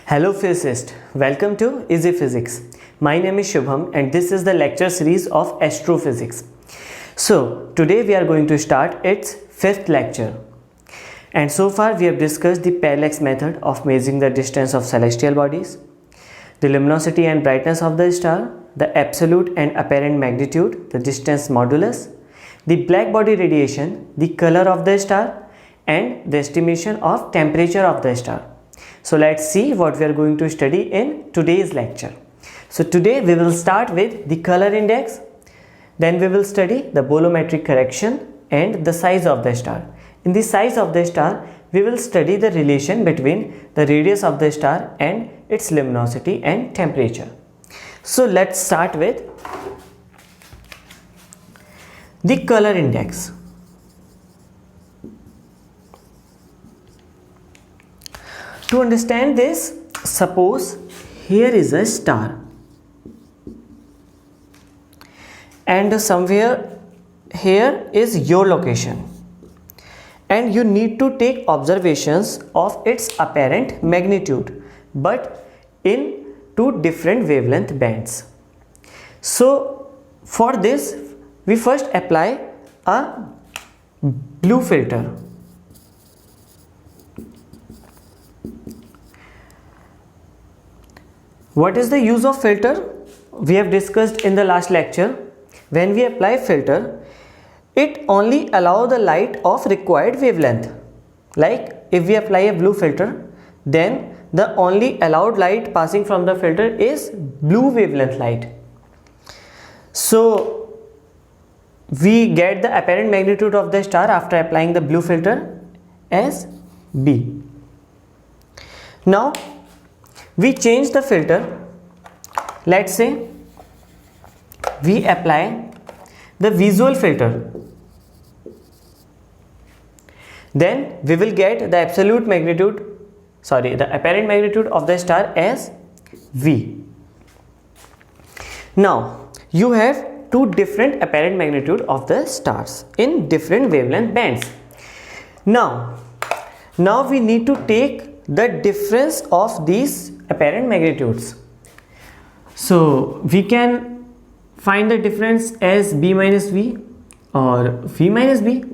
Hello physicists, welcome to Easy Physics. My name is Shubham and this is the lecture series of astrophysics. So today we are going to start its fifth lecture. And so far we have discussed the parallax method of measuring the distance of celestial bodies, the luminosity and brightness of the star, the absolute and apparent magnitude, the distance modulus, the black body radiation, the color of the star, and the estimation of temperature of the star. So let's see what we are going to study in today's lecture. So today we will start with the color index, then we will study the bolometric correction and the size of the star. In the size of the star, we will study the relation between the radius of the star and its luminosity and temperature. So let's start with the color index. To understand this, suppose here is a star and somewhere here is your location and you need to take observations of its apparent magnitude but in two different wavelength bands. So for this we first apply a blue filter. What is the use of filter? We have discussed in the last lecture. When we apply filter, it only allows the light of required wavelength. Like if we apply a blue filter, then the only allowed light passing from the filter is blue wavelength light. So we get the apparent magnitude of the star after applying the blue filter as B. Now we change the filter. Let's say we apply the visual filter. Then we will get the apparent magnitude of the star as V. Now you have two different apparent magnitude of the stars in different wavelength bands. Now we need to take the difference of these apparent magnitudes. So we can find the difference as B minus V or V minus B.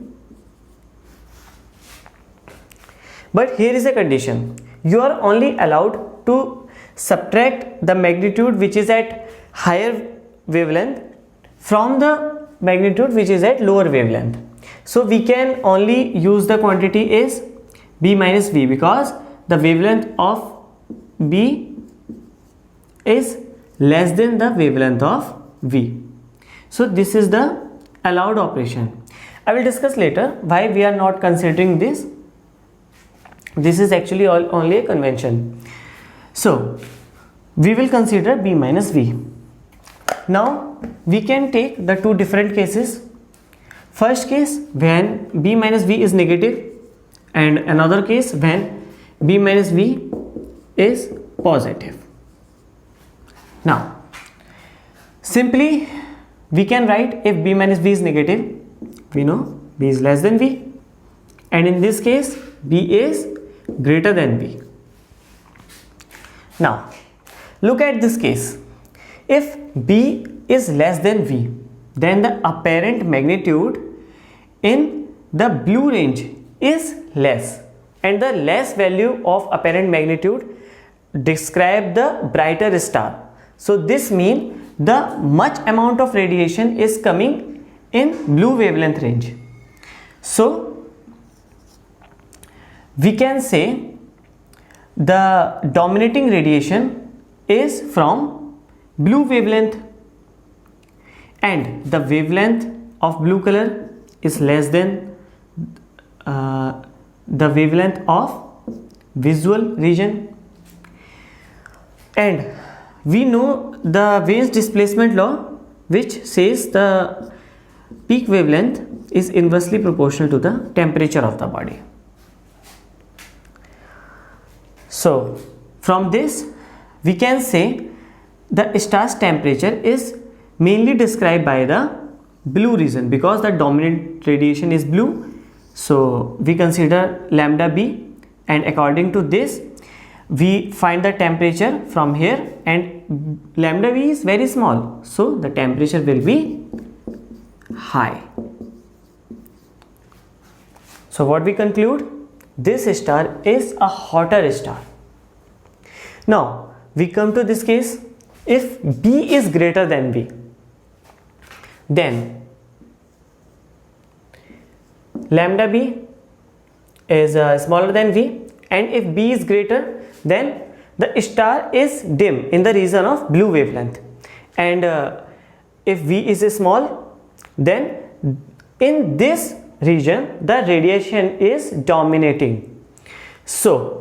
But here is a condition. You are only allowed to subtract the magnitude which is at higher wavelength from the magnitude which is at lower wavelength. So we can only use the quantity as B minus V because the wavelength of B is less than the wavelength of V. So this is the allowed operation. I will discuss later why we are not considering this. This is actually only a convention. So we will consider B minus V. Now we can take the two different cases. First case when B minus V is negative and another case when B minus V is positive. Now simply we can write if B minus V is negative, we know B is less than V, and in this case B is greater than V. Now look at this case. If B is less than V, then the apparent magnitude in the blue range is less, and the less value of apparent magnitude describe the brighter star. So this means the much amount of radiation is coming in blue wavelength range. So we can say the dominating radiation is from blue wavelength and the wavelength of blue color is less than the wavelength of visual region. And we know the Wein's displacement law, which says the peak wavelength is inversely proportional to the temperature of the body. So from this we can say the star's temperature is mainly described by the blue region because the dominant radiation is blue. So we consider lambda B, and according to this we find the temperature from here, and lambda v is very small, so the temperature will be high. So what we conclude, this star is a hotter star. Now we come to this case, if b is greater than v, then lambda b is smaller than v, and if b is greater, then the star is dim in the region of blue wavelength, and if v is small, then in this region the radiation is dominating. So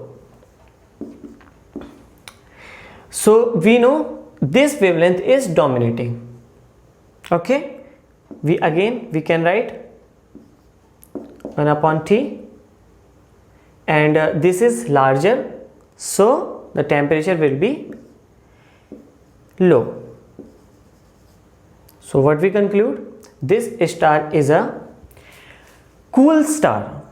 we know this wavelength is dominating. Okay, we can write 1 upon T, and this is larger, so the temperature will be low. So what we conclude, this star is a cool star.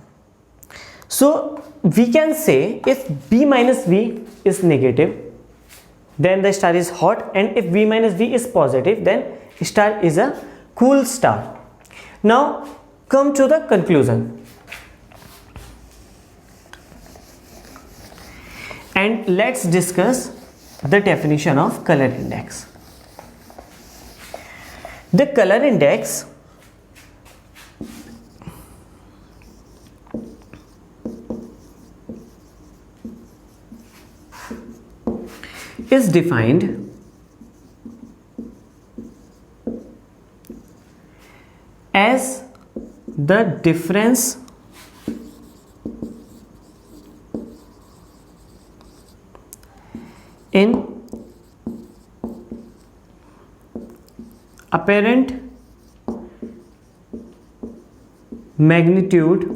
So we can say if b minus v is negative, then the star is hot, and if v minus v is positive, then star is a cool star. Now come to the conclusion, and let's discuss the definition of color index. The color index is defined as the difference in apparent magnitude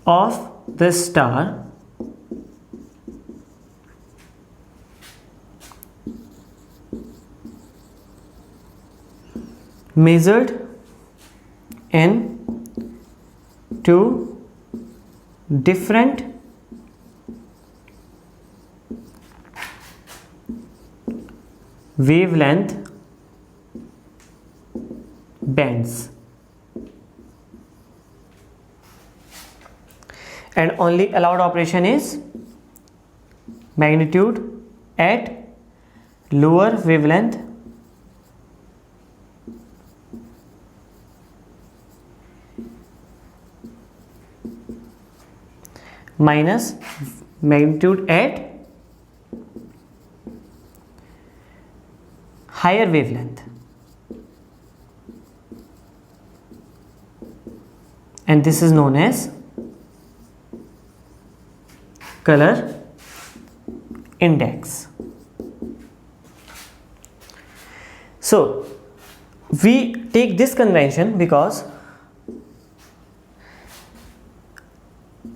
of the star measured in two different wavelength bands, and only allowed operation is magnitude at lower wavelength minus magnitude at higher wavelength, and this is known as color index. So we take this convention because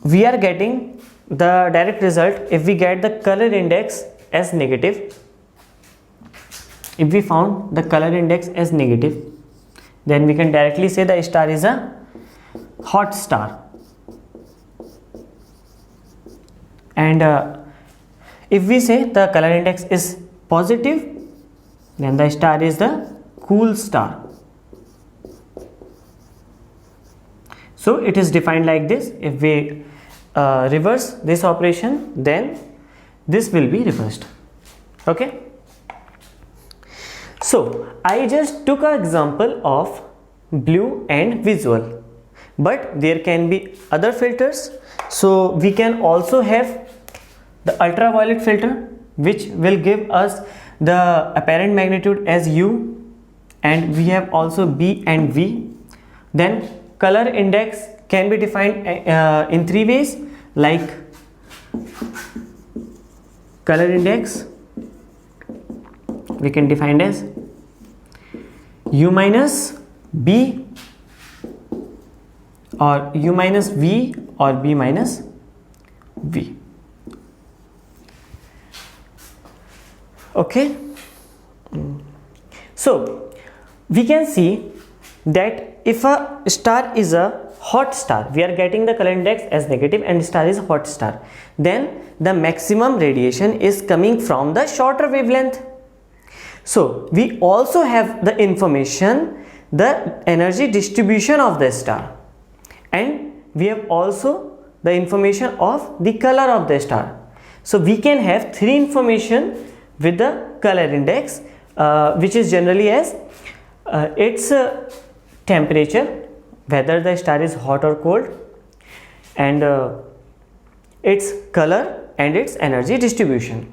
we are getting the direct result. If we get the color index as negative, if we found the color index as negative, then we can directly say the star is a hot star, and if we say the color index is positive, then the star is the cool star. So it is defined like this. If we reverse this operation, then this will be reversed. Okay, so I just took an example of blue and visual, but there can be other filters. So we can also have the ultraviolet filter, which will give us the apparent magnitude as U, and we have also B and V. Then color index can be defined in three ways, like color index we can define as U minus B, or U minus V, or B minus V. Okay, so we can see that if a star is a hot star, we are getting the color index as negative and star is hot star, then the maximum radiation is coming from the shorter wavelength. So we also have the information, the energy distribution of the star, and we have also the information of the color of the star. So we can have three information with the color index, which is generally as its temperature, whether the star is hot or cold, and its color and its energy distribution.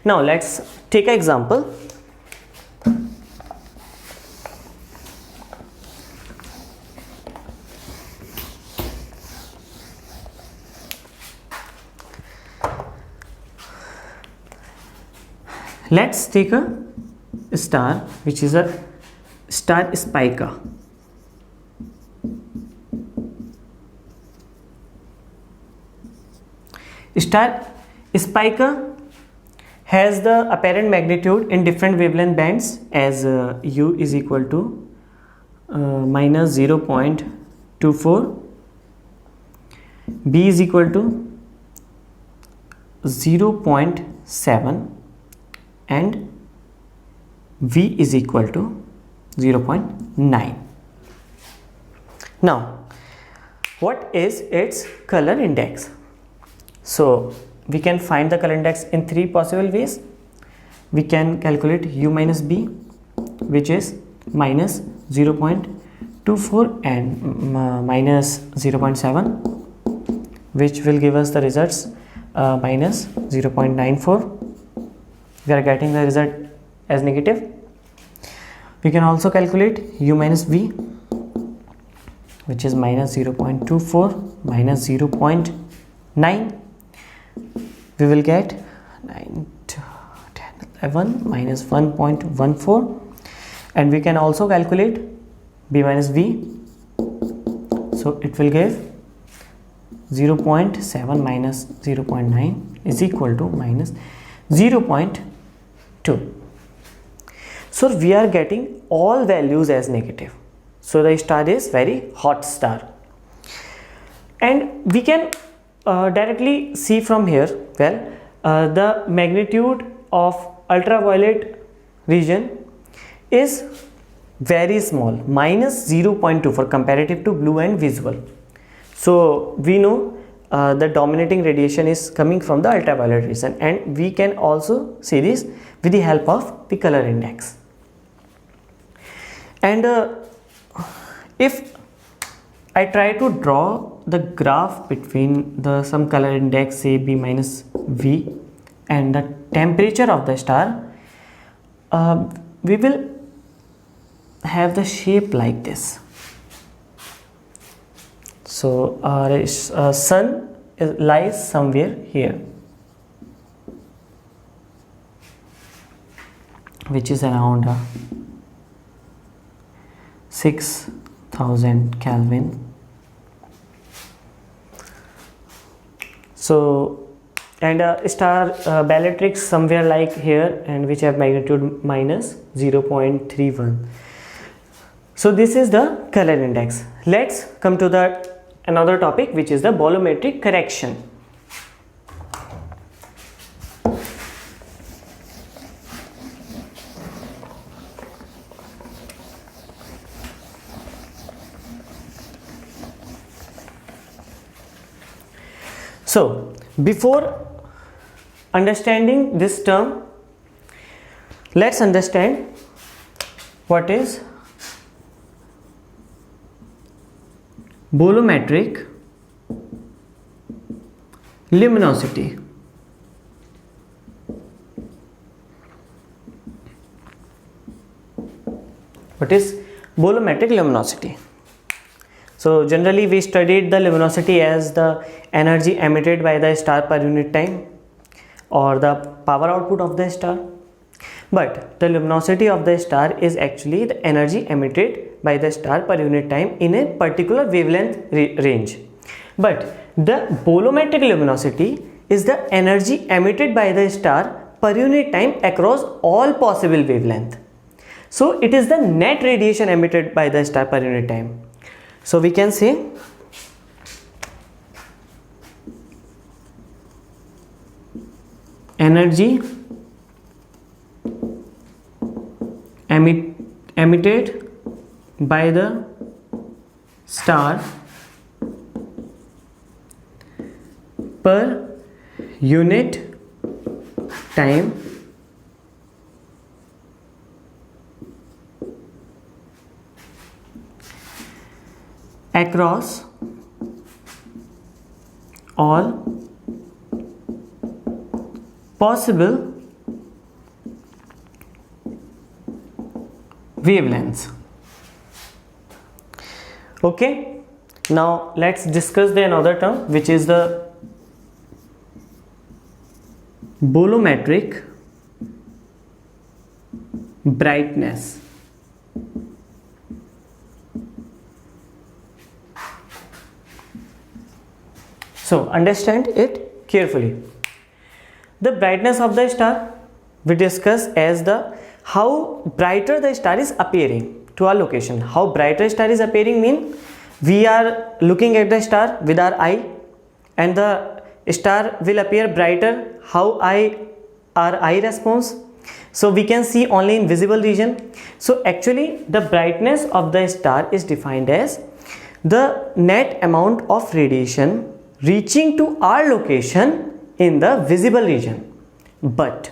Now let's take an example. Let's take a star which is a star Spica. Star Spica has the apparent magnitude in different wavelength bands as u is equal to minus 0.24, b is equal to 0.7, and v is equal to 0.9. Now what is its color index? So we can find the color index in three possible ways. We can calculate u minus b, which is minus 0.24 and minus 0.7, which will give us the results minus 0.94. We are getting the result as negative. We can also calculate u minus v, which is minus 0.24 minus 0.9. We will get 9, 10, 11 minus 1.14, and we can also calculate b minus v. So it will give 0.7 minus 0.9 is equal to minus 0.2. So we are getting all values as negative. So the star is very hot star, and we can directly see from here, well, the magnitude of ultraviolet region is very small, minus 0.2 comparative to blue and visual. So we know the dominating radiation is coming from the ultraviolet region, and we can also see this with the help of the color index. And if I try to draw the graph between the some color index, say b minus v, and the temperature of the star, we will have the shape like this. So our sun lies somewhere here, which is around 6000 Kelvin. So, and star Bellatrix somewhere like here, and which have magnitude minus 0.31. So this is the color index. Let's come to the another topic, which is the bolometric correction. So before understanding this term, let's understand what is bolometric luminosity. What is bolometric luminosity? So generally we studied the luminosity as the energy emitted by the star per unit time, or the power output of the star. But the luminosity of the star is actually the energy emitted by the star per unit time in a particular wavelength range. But the bolometric luminosity is the energy emitted by the star per unit time across all possible wavelength. So it is the net radiation emitted by the star per unit time. So we can say energy emitted by the star per unit time across all possible wavelengths. Okay, now let's discuss the another term, which is the bolometric brightness. So understand it carefully. The brightness of the star we discuss as the how brighter the star is appearing to our location. How brighter star is appearing mean we are looking at the star with our eye and the star will appear brighter. How our eye responds? So we can see only in visible region. So actually the brightness of the star is defined as the net amount of radiation reaching to our location in the visible region. But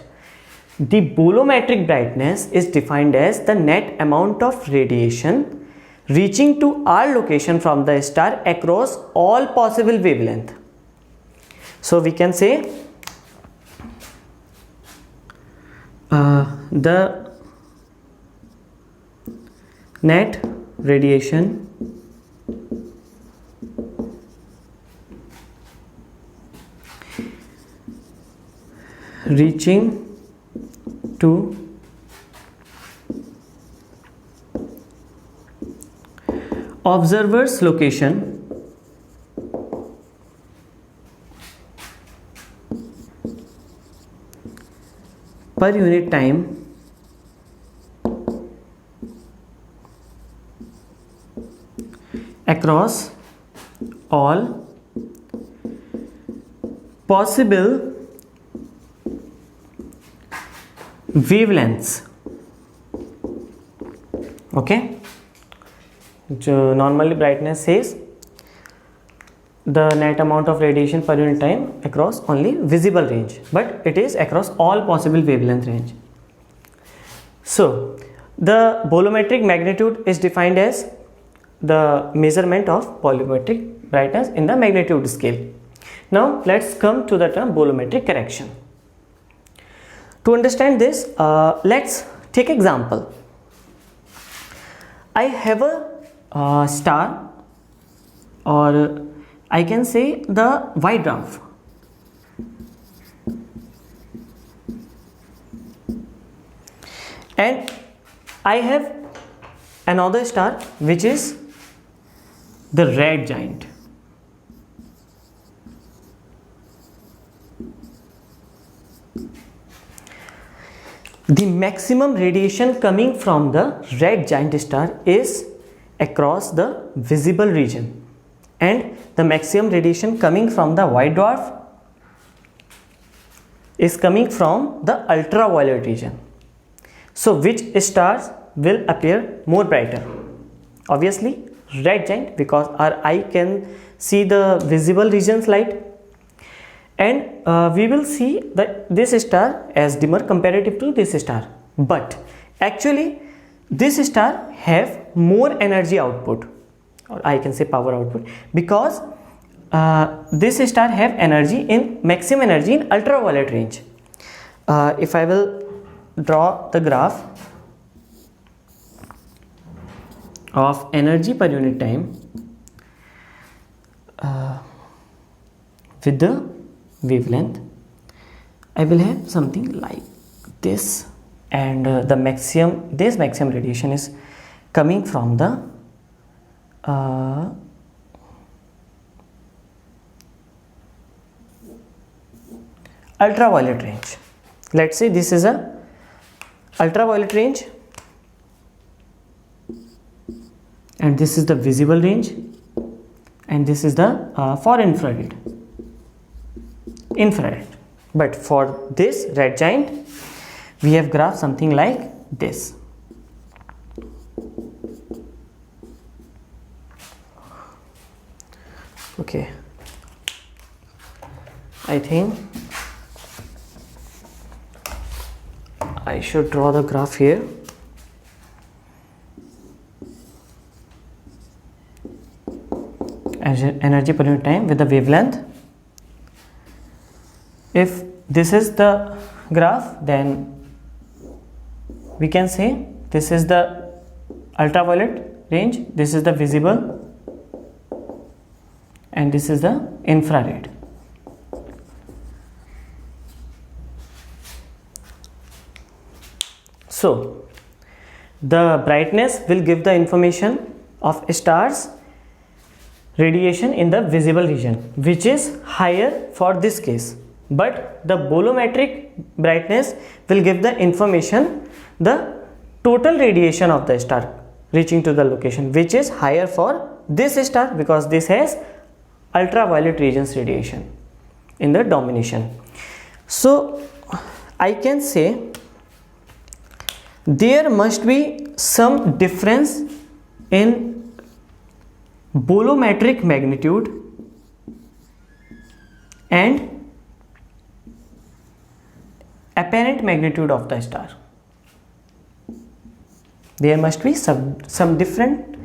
the bolometric brightness is defined as the net amount of radiation reaching to our location from the star across all possible wavelength. So we can say the net radiation reaching to observer's location per unit time across all possible wavelengths. Okay, so normally brightness says the net amount of radiation per unit time across only visible range, but it is across all possible wavelength range. So the bolometric magnitude is defined as the measurement of bolometric brightness in the magnitude scale. Now let's come to the term bolometric correction. To understand this, let's take example. I have a star, or I can say the white dwarf. And I have another star which is the red giant. The maximum radiation coming from the red giant star is across the visible region, and the maximum radiation coming from the white dwarf is coming from the ultraviolet region. So which stars will appear more brighter? Obviously red giant, because our eye can see the visible region's light, and we will see that this star as dimmer comparative to this star, but actually this star have more energy output, or I can say power output, because this star have energy in maximum energy in ultraviolet range. If I will draw the graph of energy per unit time with the wavelength, I will have something like this, and this maximum radiation is coming from the ultraviolet range. Let's say this is a ultraviolet range and this is the visible range. and this is the for infrared. But for this red giant, we have graph something like this. Okay, I think I should draw the graph here. Energy per unit time with the wavelength. If this is the graph, then we can say this is the ultraviolet range, this is the visible, and this is the infrared. So the brightness will give the information of stars radiation in the visible region, which is higher for this case, but the bolometric brightness will give the information the total radiation of the star reaching to the location, which is higher for this star because this has ultraviolet regions radiation in the domination. So I can say there must be some difference in bolometric magnitude and apparent magnitude of the star. There must be some different,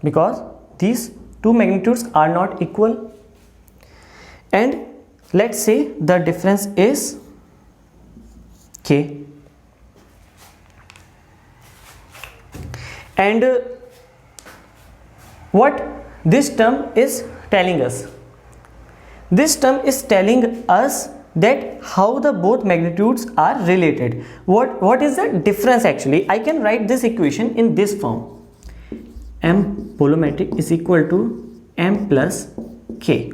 because these two magnitudes are not equal, and let's say the difference is k, and what this term is telling us? This term is telling us that how the both magnitudes are related. What is the difference actually? I can write this equation in this form: m bolometric is equal to m plus k.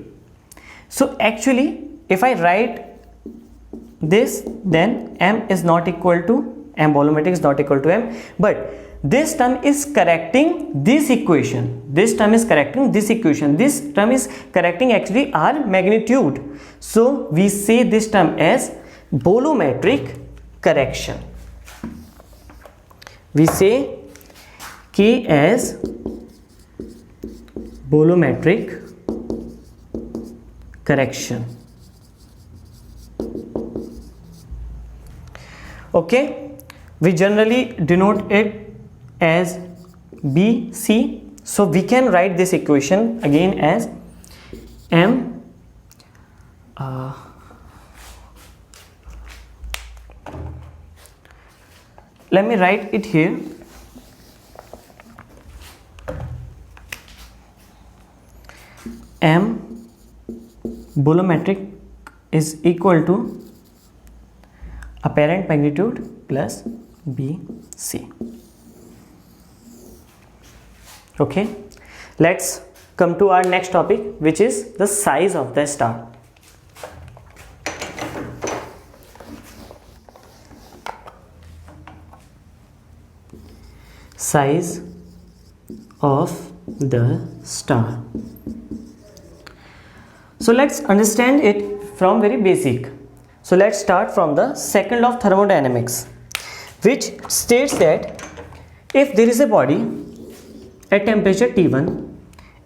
So actually if I write this, then m is not equal to m bolometric is not equal to m, but this term is correcting this equation. This term is correcting this equation. This term is correcting actually our magnitude. So we say this term as bolometric correction. We say K as bolometric correction. Okay, we generally denote it as BC. So we can write this equation again as M let me write it here. M bolometric is equal to apparent magnitude plus BC. Okay, let's come to our next topic, which is the size of the star. Size of the star. So let's understand it from very basic. So let's start from the second law of thermodynamics, which states that if there is a body at temperature T1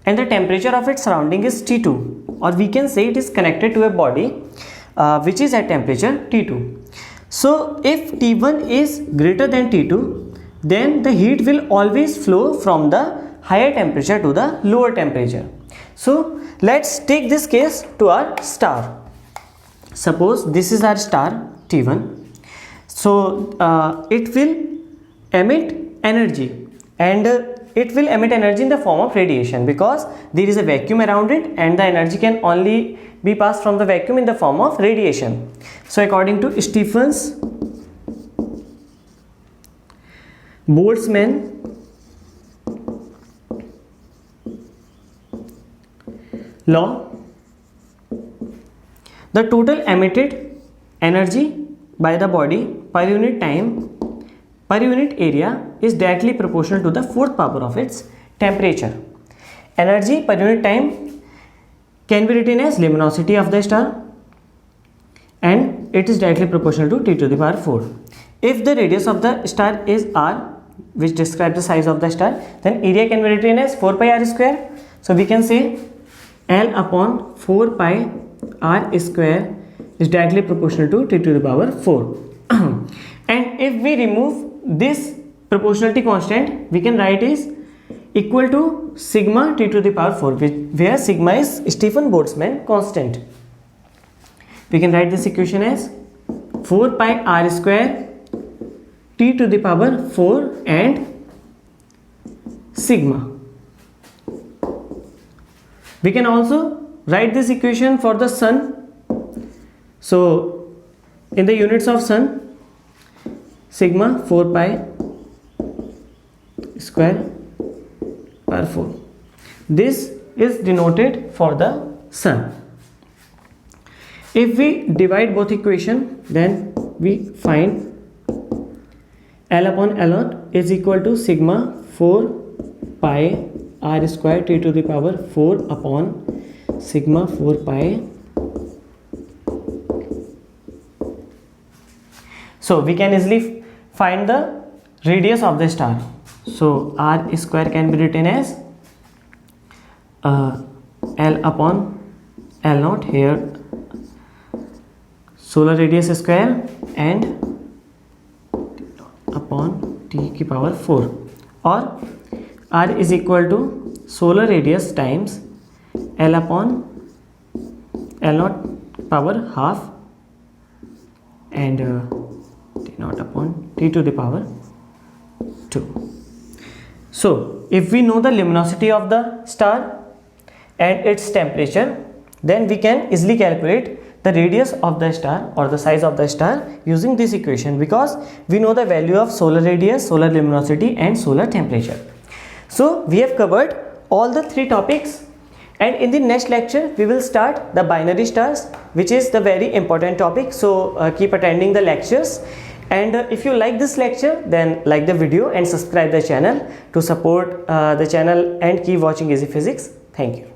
and the temperature of its surrounding is T2, or we can say it is connected to a body which is at temperature T2. So if T1 is greater than T2, then the heat will always flow from the higher temperature to the lower temperature. So let's take this case to our star. Suppose this is our star T1. So it will emit energy, and it will emit energy in the form of radiation because there is a vacuum around it, and the energy can only be passed from the vacuum in the form of radiation. So according to Stefan's Boltzmann law, the total emitted energy by the body per unit time per unit area is directly proportional to the fourth power of its temperature. energy per unit time can be written as luminosity of the star, and it is directly proportional to T to the power 4. If the radius of the star is r, which describes the size of the star, then area can be written as 4 pi r square. So we can say L upon 4 pi r square is directly proportional to T to the power 4. And if we remove this proportionality constant, we can write is equal to sigma T to the power 4, where sigma is Stefan Boltzmann constant. We can write this equation as 4 pi r square T to the power 4 and sigma. We can also write this equation for the sun. So in the units of sun, sigma 4 pi square per 4. This is denoted for the sun. If we divide both equation, then we find L upon L naught is equal to sigma 4 pi r square T to the power 4 upon sigma 4 pi. So we can easily find the radius of the star. So r square can be written as L upon L naught, here solar radius square, and upon T की power 4, or r is equal to solar radius times L upon L naught power half and T naught upon T to the power 2. So if we know the luminosity of the star and its temperature, then we can easily calculate the radius of the star or the size of the star using this equation, because we know the value of solar radius, solar luminosity and solar temperature. So we have covered all the 3 topics, and in the next lecture we will start the binary stars, which is the very important topic. So keep attending the lectures, and if you like this lecture, then like the video and subscribe the channel to support the channel and keep watching Easy Physics. Thank you.